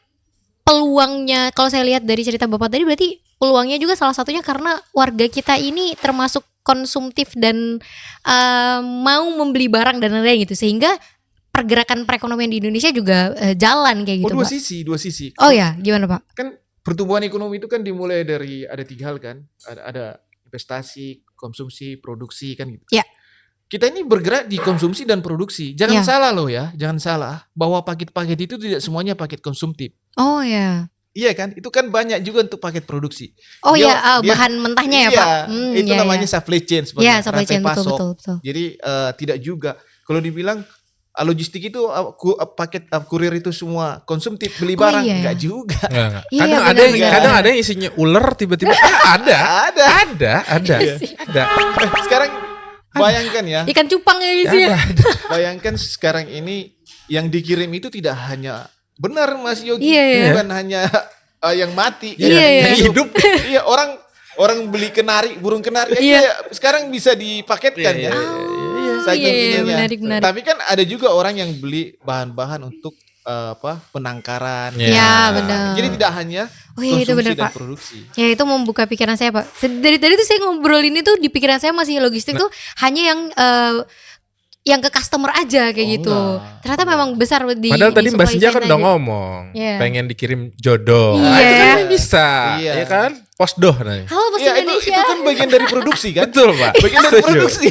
peluangnya kalau saya lihat dari cerita Bapak tadi, berarti peluangnya juga salah satunya karena warga kita ini termasuk konsumtif dan mau membeli barang dan lain-lain gitu, sehingga pergerakan perekonomian di Indonesia juga jalan kayak gitu dua Pak. dua sisi. Oh ya, gimana Pak? Kan pertumbuhan ekonomi itu kan dimulai dari ada 3 hal kan. Ada investasi, konsumsi, produksi kan gitu. Ya. Kita ini bergerak di konsumsi dan produksi. Jangan Ya. salah loh ya, jangan salah bahwa paket-paket itu tidak semuanya paket konsumtif. Oh ya. Iya kan? Itu kan banyak juga untuk paket produksi. Oh Dia- ya, dia- bahan mentahnya ya Iya, Pak. itu namanya supply chain sebenarnya. Ya, supply rantai chain pasok. betul. Jadi tidak juga. Kalau dibilang logistik itu paket kurir itu semua konsumtif, beli Oh, barang iya. enggak juga. Enggak. Iya, Kadang benar. ada yang isinya ular tiba-tiba ada. Ada. Sekarang bayangkan ya, Ikan cupang ya isinya. bayangkan sekarang ini yang dikirim itu tidak hanya benar Mas Yogi, Iya. bukan hanya yang mati, Iya, yang iya. hidup. Iya, orang beli burung kenari aja Iya. sekarang bisa dipaketkan Iya, ya. iya, Saking iya, ininya. menarik. Tapi kan ada juga orang yang beli bahan-bahan untuk penangkaran. Iya. Ya, benar. Jadi tidak hanya Oh iya, itu konsumsi benar dan Pak. produksi. Ya itu membuka pikiran saya Pak. Dari tadi tuh saya ngobrol ini tuh di pikiran saya masih logistik tuh hanya yang yang ke customer aja kayak Oh, gitu. enggak. Ternyata memang besar di Padahal tadi Mbak supply Senja chain kan udah tadi. ngomong Iya. pengen dikirim jodoh. Iya. Nah, itu kan bisa, Iya. ya kan? Posdoh namanya. Halo Pos Iya, Indonesia, itu kan bagian dari produksi kan? Betul, Pak. Bagian dari Setuju. produksi.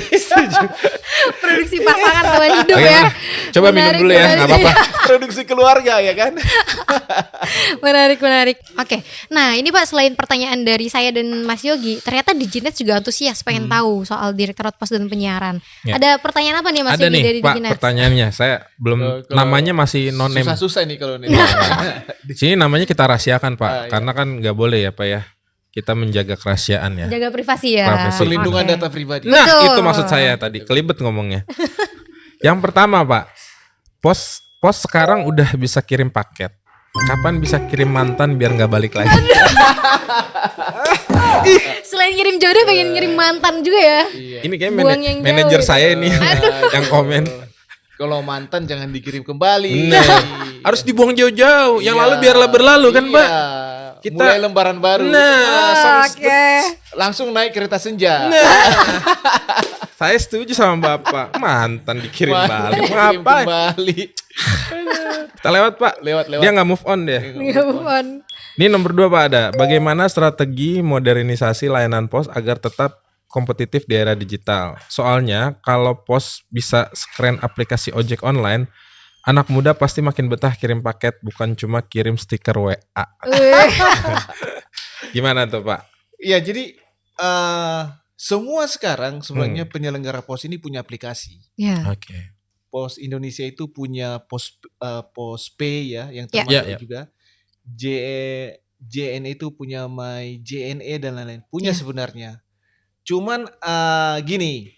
produksi pasangan teman hidup ya. Bagaimana? Coba minum Menarik, dulu ya, menarik. nggak apa-apa. Produksi keluarga ya kan? Menarik. Oke, nah ini Pak, selain pertanyaan dari saya dan Mas Yogi, ternyata Diginet juga antusias pengen tahu soal Direktorat Pos dan Penyiaran. Ya. Ada pertanyaan apa nih Mas Ada Yogi nih, dari Pak, Diginet? pertanyaannya. Saya belum Kalau namanya masih no name. Susah-susah nih kalau nih. Di sini namanya kita rahasiakan, Pak. Ah, iya. Karena kan nggak boleh ya, Pak ya. Kita menjaga kerahasiaan ya. Jaga privasi ya. Privasi. Perlindungan Oke. data pribadi. Nah, Betul. itu maksud saya tadi. Kelibet ngomongnya. Yang pertama, Pak. Pos sekarang udah bisa kirim paket. Kapan bisa kirim mantan biar nggak balik lagi? Selain ngirim jodoh, pengen ngirim mantan juga ya. Iya. Ini kayak Buang yang manajer jauh saya gitu. ini yang komen. Kalau mantan jangan dikirim kembali. Nah, harus dibuang jauh-jauh. Yang Iya. lalu biarlah berlalu kan, Iya. Pak? Kita- Mulai lembaran baru. Nah, Oke. Langsung naik kereta senja. Saya setuju sama Bapak. Mantan dikirim balik. Kirim Ngapa? kembali. Kita lewat, Pak. Lewat. Dia nggak move on deh. Nggak move on. Ini nomor 2, Pak, ada. Bagaimana strategi modernisasi layanan pos agar tetap kompetitif di era digital? Soalnya kalau pos bisa sekeren aplikasi ojek online, anak muda pasti makin betah kirim paket, bukan cuma kirim stiker WA. Gimana tuh, Pak? Iya, jadi semua sekarang sebenarnya penyelenggara pos ini punya aplikasi. Ya. Oke. Pos Indonesia itu punya pos pay ya, yang Ya. termasuk Ya. juga JNE itu punya My JNE dan lain-lain. Punya Ya. sebenarnya. Cuman gini,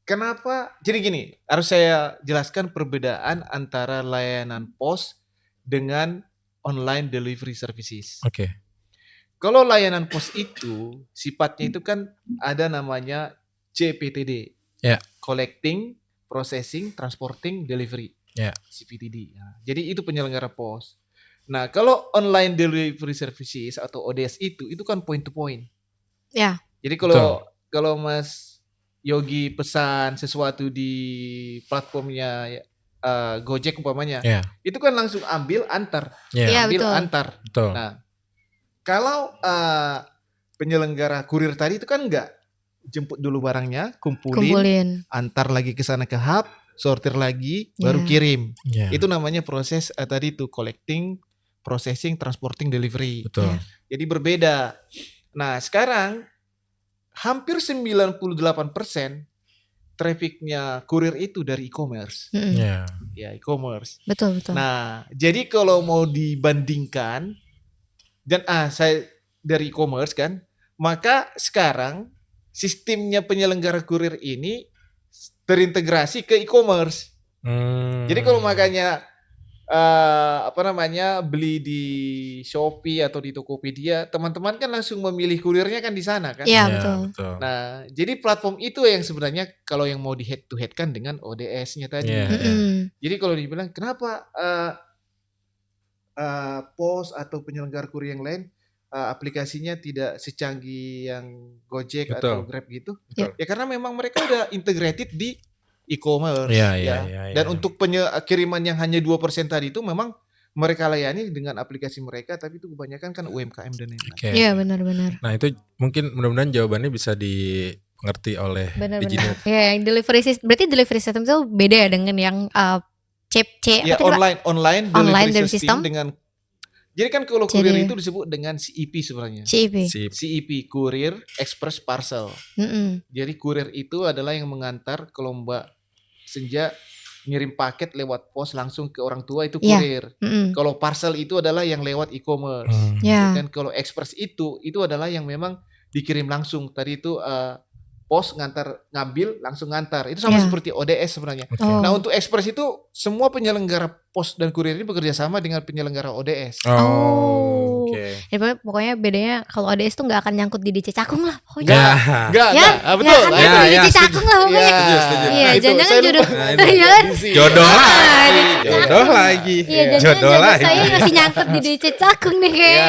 kenapa? Jadi gini, harus saya jelaskan perbedaan antara layanan pos dengan online delivery services. Oke. Kalau layanan pos itu sifatnya itu kan ada namanya CPTD. Ya. Collecting, Processing, Transporting, Delivery. Ya. CPTD. Ya. Jadi itu penyelenggara pos. Nah, kalau online delivery services atau ODS itu kan point to point. Ya. Jadi kalau Mas Yogi pesan sesuatu di platformnya Gojek umpamanya, Ya. itu kan langsung ambil antar, Ya. Iya, ambil betul. antar. Betul. Nah, kalau penyelenggara kurir tadi itu kan enggak jemput dulu barangnya, kumpulin, antar lagi ke sana ke hub, sortir lagi, baru Ya. kirim. Ya. Itu namanya proses tadi itu collecting, processing, transporting, delivery. Betul. Jadi berbeda. Nah, sekarang hampir 98% trafficnya kurir itu dari e-commerce. Mm-mm. Ya. Ya, e-commerce. Betul. Nah, jadi kalau mau dibandingkan dan saya dari e-commerce kan, maka sekarang sistemnya penyelenggara kurir ini terintegrasi ke e-commerce. Jadi kalau makanya beli di Shopee atau di Tokopedia, teman-teman kan langsung memilih kurirnya kan di sana kan. Iya, Ya, betul. Nah, jadi platform itu yang sebenarnya kalau yang mau di head to head kan dengan ODS-nya tadi. Iya. Mm-mm. Jadi kalau dibilang kenapa pos atau penyelenggara kurir yang lain aplikasinya tidak secanggih yang Gojek atau Betul. Grab gitu? Betul. Ya karena memang mereka udah integrated di e-commerce. Iya, ya. iya. Dan untuk kiriman yang hanya 2% tadi itu memang mereka layani dengan aplikasi mereka, tapi itu kebanyakan kan UMKM dan lain-lain. Oke. Iya, benar-benar. Nah, itu mungkin mudah-mudahan jawabannya bisa dimengerti oleh Benar-benar. Diginet. Ya, yang delivery system, berarti delivery system itu beda ya dengan yang CC Ya, apa tadi, Pak? online Online delivery delivery system system. dengan jadi kan kalau kurir Jadi- itu disebut dengan CEP sebenarnya. CIP. Si CEP, Courier Express Parcel. Mm-mm. Jadi kurir itu adalah yang mengantar kalau Mbak Senja ngirim paket lewat pos langsung ke orang tua itu Iya. kurir. Mm-mm. Kalau parcel itu adalah yang lewat e-commerce. Ya. Dan kalau express itu adalah yang memang dikirim langsung. Tadi itu pos ngambil langsung ngantar. Itu sama Ya. seperti ODS sebenarnya. Oke. Oh. Nah, untuk express itu semua penyelenggara pos dan kurir ini bekerja sama dengan penyelenggara ODS. Oh. Oke. Ya, pokoknya bedanya kalau ODS tuh nggak akan nyangkut di DC Cakung lah pokoknya. Enggak, Ya, betul. nggak akan Ya, nyangkut di ya, DC Cakung lah pokoknya. Setuju, setuju. Iya, Nah, itu jangan-jangan saya jodoh. lupa. Nah, itu. Iya kan? Jodoh Ah, lagi. di- Jodoh lagi. Iya, jangan-jangan Jodoh jodoh lagi. saya masih nyangkut di DC Cakung nih kayaknya.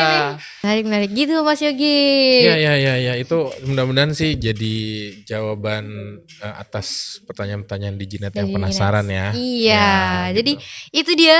Ya. Menarik gitu Mas Yogi. Ya, itu mudah-mudahan sih jadi jawaban atas pertanyaan-pertanyaan di Jinet yang Dari penasaran Ginets. ya. Iya, Ya, jadi gitu. itu dia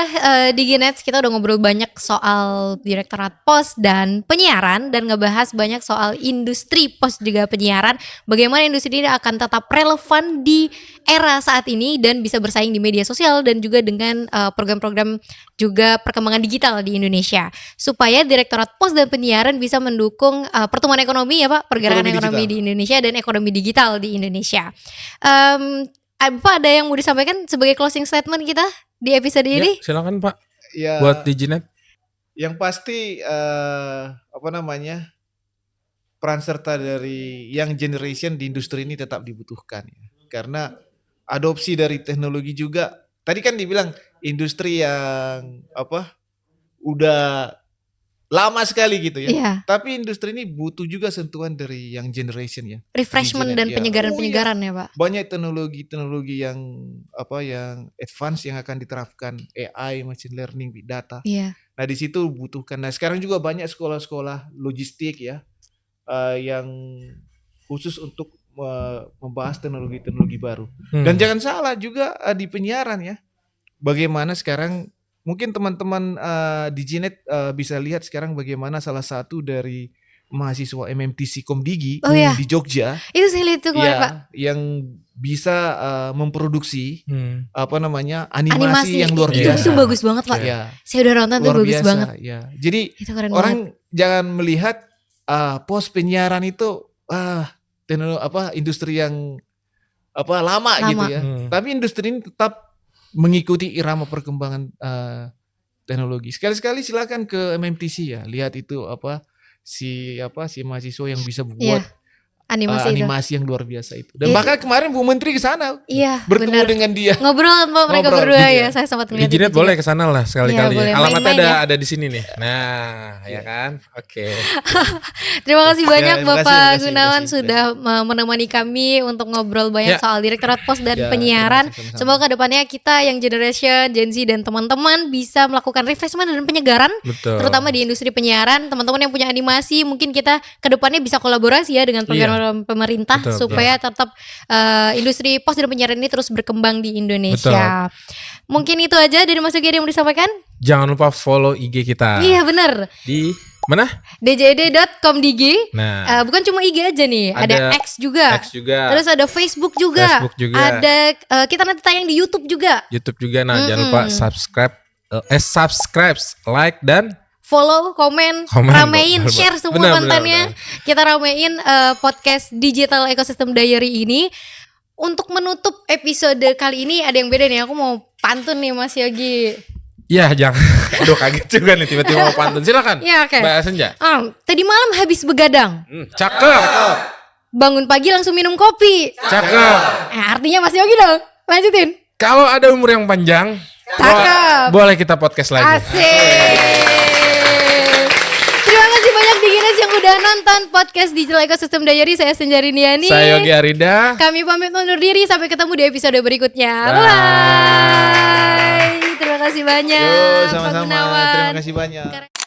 di Ginets kita udah ngobrol banyak soal Direktorat Pos dan penyiaran dan ngebahas banyak soal industri pos juga penyiaran. Bagaimana industri ini akan tetap relevan di era saat ini dan bisa bersaing di media sosial dan juga dengan program-program juga perkembangan digital di Indonesia. Supaya Direktorat Pos dan penyiaran bisa mendukung pertumbuhan ekonomi ya Pak, pergerakan ekonomi digital. di Indonesia dan ekonomi digital di Indonesia. Pak ada yang mau disampaikan sebagai closing statement kita di episode Ya, ini? silakan Pak Ya, buat di Jinet. yang pasti peran serta dari young generation di industri ini tetap dibutuhkan ya. Karena adopsi dari teknologi juga tadi kan dibilang industri yang udah lama sekali gitu ya. Iya, Tapi industri ini butuh juga sentuhan dari young generation ya. refreshment Digital, dan ya. penyegaran-penyegaran ya Pak. Banyak teknologi yang yang advance yang akan diterapkan AI, machine learning, big data. Iya, Nah di situ butuhkan. Nah sekarang juga banyak sekolah-sekolah logistik ya yang khusus untuk membahas teknologi-teknologi baru. Dan jangan salah juga di penyiaran ya. Bagaimana sekarang mungkin teman-teman di Jinet bisa lihat sekarang bagaimana salah satu dari mahasiswa MMTC Komdigi Oh, iya. di Jogja itu saya lihat tuh kemarin Pak. yang bisa memproduksi animasi Animasi yang luar itu, biasa. itu bagus banget Pak. Ya, Saya udah nonton tuh luar bagus biasa, banget. ya. Jadi Itu keren banget. orang jangan melihat pos penyiaran itu industri yang lama gitu ya. Tapi industri ini tetap mengikuti irama perkembangan teknologi. Sekali-sekali silakan ke MMTC ya, lihat itu si mahasiswa yang bisa buat Animasi itu. animasi yang luar biasa itu. Dan Iya. bahkan kemarin Bu Menteri ke sana Iya, bertemu benar. dengan dia. Ngobrol sama mereka Ngobrol, berdua iya. ya. Saya sempat Di ngeliat Jinet itu juga. boleh ke sana lah sekali-kali. Iya, boleh. Alamatnya Main-main ada di sini nih. Nah, ya kan? Oke. Terima kasih banyak terima kasih, Bapak terima kasih, Gunawan terima kasih. sudah menemani kami untuk ngobrol banyak Ya. soal Direktorat Pos dan Ya, penyiaran. terima kasih, Semoga sama-sama. kedepannya kita yang generation Gen Z dan teman-teman bisa melakukan refreshment dan penyegaran, Betul. terutama di industri penyiaran. Teman-teman yang punya animasi, mungkin kita kedepannya bisa kolaborasi ya dengan program pemerintah Betul, supaya tetap industri pos dan penyiaran ini terus berkembang di Indonesia. Mungkin itu aja dari Mas Yogi, ada yang mau disampaikan? Jangan lupa follow IG kita. Iya benar. Di mana? djd.comdg. Nah, Bukan cuma IG aja nih, ada Ada X juga. X juga. Terus ada Facebook juga. Facebook juga. Ada kita nanti tayang di YouTube juga. YouTube juga. Nah, jangan lupa subscribe, like dan Follow, komen, Komen, ramein, benar, share semua benar, kontennya. Kita ramein podcast Digital Ecosystem Diary ini. Untuk menutup episode kali ini ada yang beda nih. Aku mau pantun nih Mas Yogi. ya jangan. Aduh kaget juga nih tiba-tiba mau pantun. Silakan. Ya, oke. Mbak Senja. Tadi malam habis begadang, Cakep. bangun pagi langsung minum kopi. Cakep. Artinya Mas Yogi dong. Lanjutin. Kalau ada umur yang panjang, Cakep. boleh kita podcast lagi. Asik. Terima kasih banyak Diginas yang udah nonton podcast Digital Ecosystem Diary. Saya Senjari Niani. Saya Yogi Arida. Kami pamit undur diri. Sampai ketemu di episode berikutnya. Bye. Bye. Terima kasih banyak. Yo, Pak sama-sama. Gunawan. Terima kasih banyak.